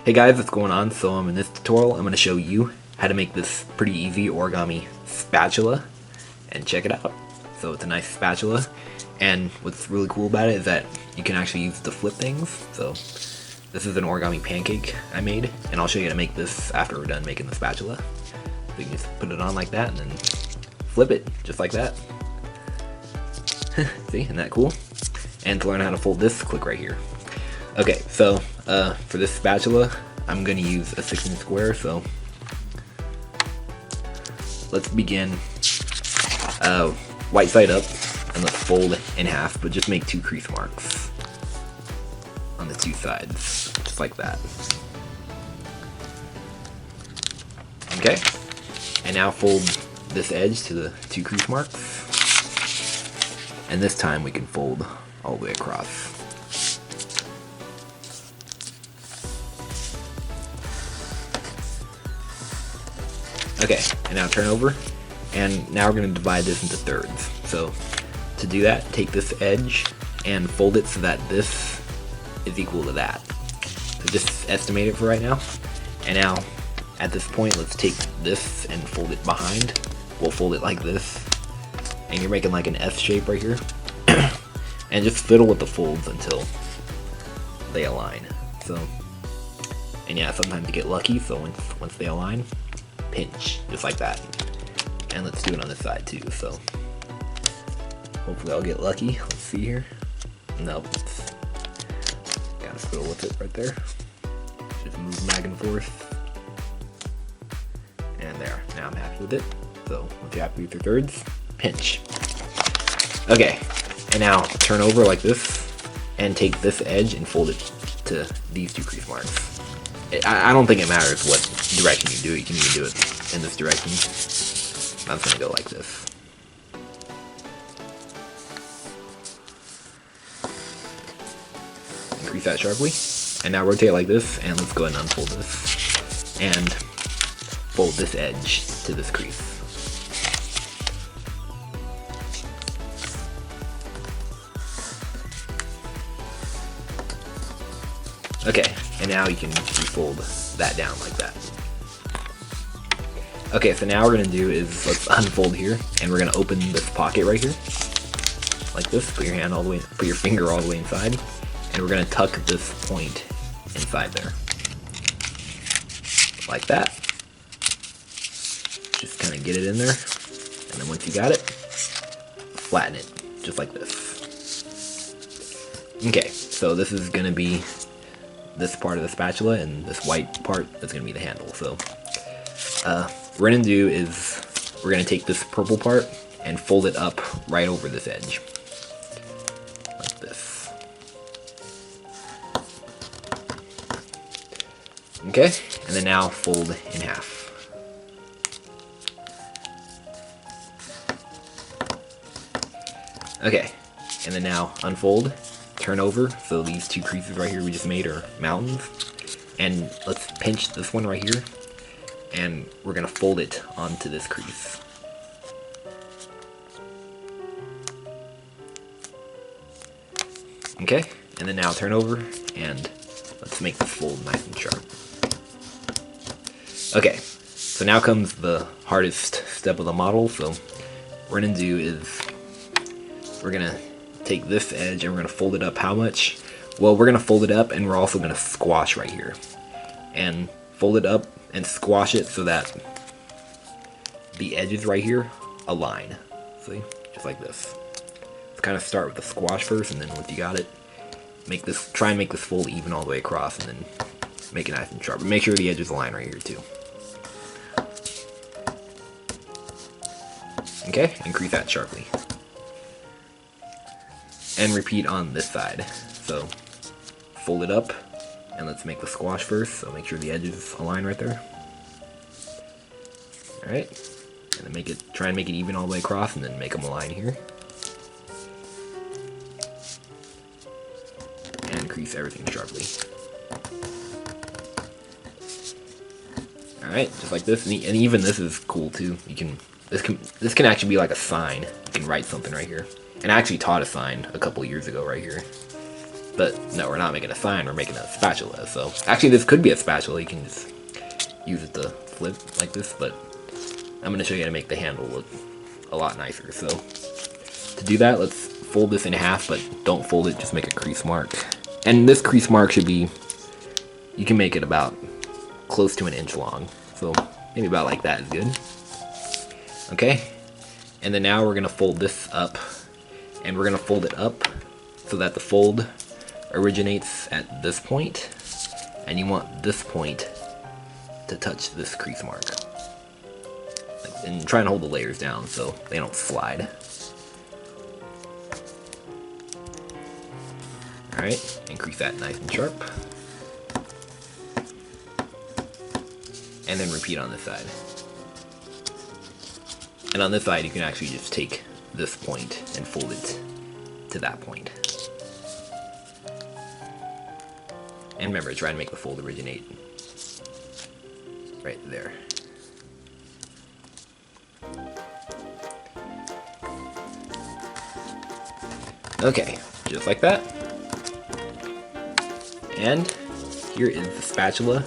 Hey guys, what's going on? So in this tutorial, I'm going to show you how to make this pretty easy origami spatula, and check it out. So it's a nice spatula, and what's really cool about it is that you can actually use to flip things. So this is an origami pancake I made, and I'll show you how to make this after we're done making the spatula. So you can just put it on like that and then flip it just like that. See, isn't that cool? And to learn how to fold this, click right here. Okay, so for this spatula, I'm going to use a 6-inch square, so let's begin white side up, and let's fold in half, but just make 2 crease marks on the 2 sides, just like that. Okay, and now fold this edge to the 2 crease marks, and this time we can fold all the way across. Okay, and now turn over, and now we're going to divide this into thirds. So to do that, take this edge and fold it so that this is equal to that. So just estimate it for right now. And now at this point, let's take this and fold it behind. We'll fold it like this, and you're making like an S shape right here. And just fiddle with the folds until they align. So, and yeah, sometimes you get lucky, so once they align, pinch, just like that. And let's do it on this side too, so hopefully I'll get lucky. Let's see here. Nope, gotta fiddle with it right there. Just move back and forth. And there, now I'm happy with it. So once you're happy with your thirds, pinch. Okay, and now turn over like this, and take this edge and fold it to these 2 crease marks. I don't think it matters what direction you do it. You can even do it in this direction. I'm just gonna go like this. Increase that sharply. And now rotate like this, and let's go ahead and unfold this. And fold this edge to this crease. Okay, and now you can refold that down like that. Okay, so now what we're gonna do is let's unfold here, and we're gonna open this pocket right here, like this. Put your hand all the way, put your finger all the way inside, and we're gonna tuck this point inside there, like that. Just kind of get it in there, and then once you got it, flatten it, just like this. Okay, so this is gonna be this part of the spatula, and this white part is going to be the handle. So what we're going to do is we're going to take this purple part and fold it up right over this edge, like this. Okay, and then now fold in half. Okay, and then now unfold, turn over, so these 2 creases right here we just made are mountains, and let's pinch this one right here, and we're gonna fold it onto this crease. Okay, and then now turn over, and let's make this fold nice and sharp. Okay, so now comes the hardest step of the model. So what we're gonna do is we're gonna take this edge and we're gonna fold it up how much? Well, we're gonna fold it up, and we're also gonna squash right here. And fold it up and squash it so that the edges right here align. See? Just like this. Let's kind of start with the squash first, and then once you got it, try and make this fold even all the way across, and then make it nice and sharp. But make sure the edges align right here too. Okay, increase that sharply. And repeat on this side. So fold it up, and let's make the squash first, so make sure the edges align right there. Alright, and then try and make it even all the way across, and then make them align here. And increase everything sharply. Alright, just like this, and even this is cool too. This can actually be like a sign. You can write something right here. And I actually taught a sign a couple years ago right here. But no, we're not making a sign, we're making a spatula. So actually this could be a spatula, you can just use it to flip like this, but I'm going to show you how to make the handle look a lot nicer. So to do that, let's fold this in half, but don't fold it, just make a crease mark. And this crease mark should be, you can make it about close to an inch long. So maybe about like that is good. Okay, and then now we're going to fold this up, and we're going to fold it up so that the fold originates at this point, and you want this point to touch this crease mark. And try and hold the layers down so they don't slide. Alright, and crease that nice and sharp. And then repeat on this side. And on this side you can actually just take this point and fold it to that point. And remember, try to make the fold originate right there. Okay, just like that. And here is the spatula.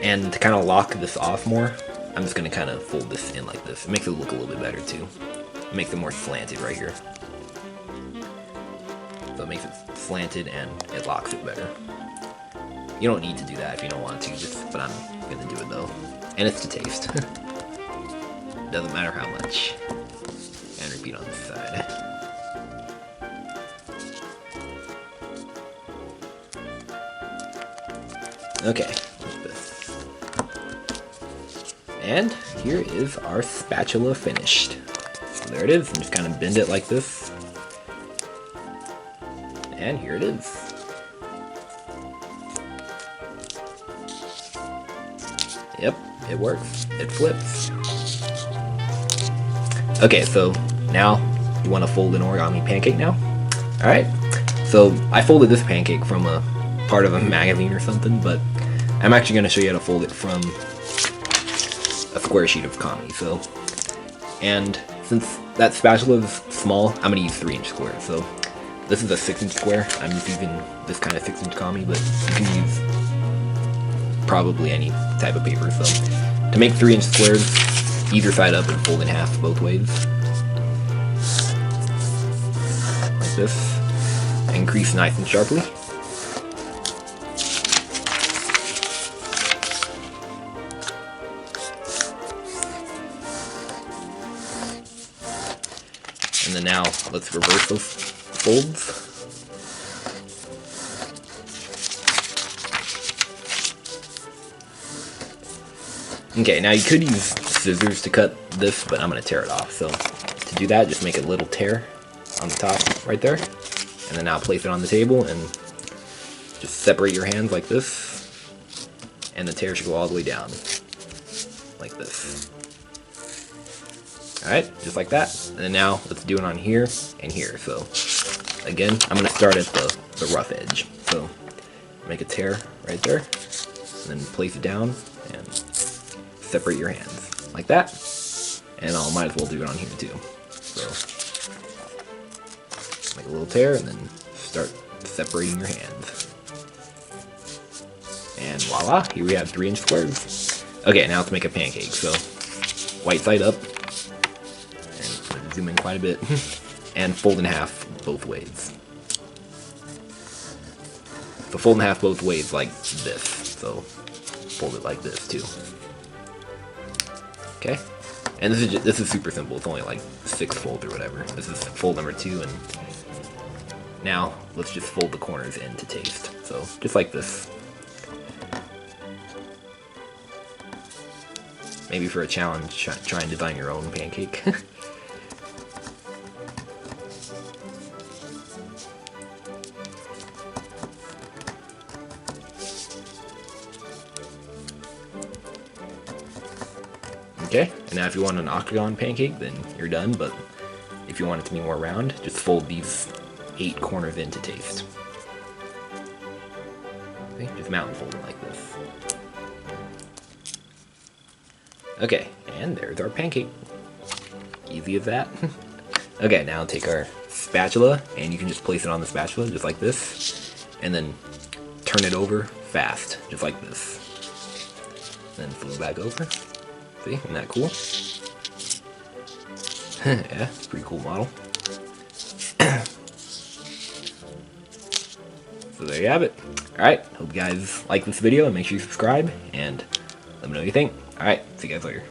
And to kind of lock this off more, I'm just going to kind of fold this in like this. It makes it look a little bit better too. It makes it more slanted right here. So it makes it slanted and it locks it better. You don't need to do that if you don't want to, but I'm going to do it though. And it's to taste. Doesn't matter how much. And repeat on this side. Okay, like this. And here is our spatula finished. So there it is, and just kind of bend it like this. And here it is. Yep, it works. It flips. Okay, so now you want to fold an origami pancake now? Alright, so I folded this pancake from a part of a magazine or something, but I'm actually going to show you how to fold it from a square sheet of kami. So, and since that spatula is small, I'm going to use 3-inch squares. So this is a 6-inch square. I'm just using this kind of 6-inch kami, but you can use probably any type of paper. So to make 3-inch squares, either side up and fold in half both ways. Like this. And crease nice and sharply. And then now, let's reverse those folds. Okay, now you could use scissors to cut this, but I'm going to tear it off. So to do that, just make a little tear on the top right there. And then now place it on the table and just separate your hands like this. And the tear should go all the way down. Like this. Alright, just like that. And then now let's do it on here and here. So again, I'm going to start at the rough edge. So make a tear right there. And then place it down and separate your hands. Like that. And I might as well do it on here too. So make a little tear and then start separating your hands. And voila, here we have 3-inch squares. Okay, now let's make a pancake. So white side up. Zoom in quite a bit, and fold in half both ways. So fold in half both ways like this. So fold it like this too. Okay, and this is super simple. It's only like 6 folds or whatever. This is fold number 2, and now let's just fold the corners in to taste. So just like this. Maybe for a challenge, try and design your own pancake. Okay, and now if you want an octagon pancake, then you're done, but if you want it to be more round, just fold these 8 corners in to taste. Okay, just mountain fold it like this. Okay, and there's our pancake. Easy as that. Okay, now take our spatula, and you can just place it on the spatula, just like this. and then turn it over fast, just like this. Then flip it back over. See, isn't that cool? Yeah, it's a pretty cool model. So there you have it. Alright, hope you guys like this video and make sure you subscribe and let me know what you think. Alright, see you guys later.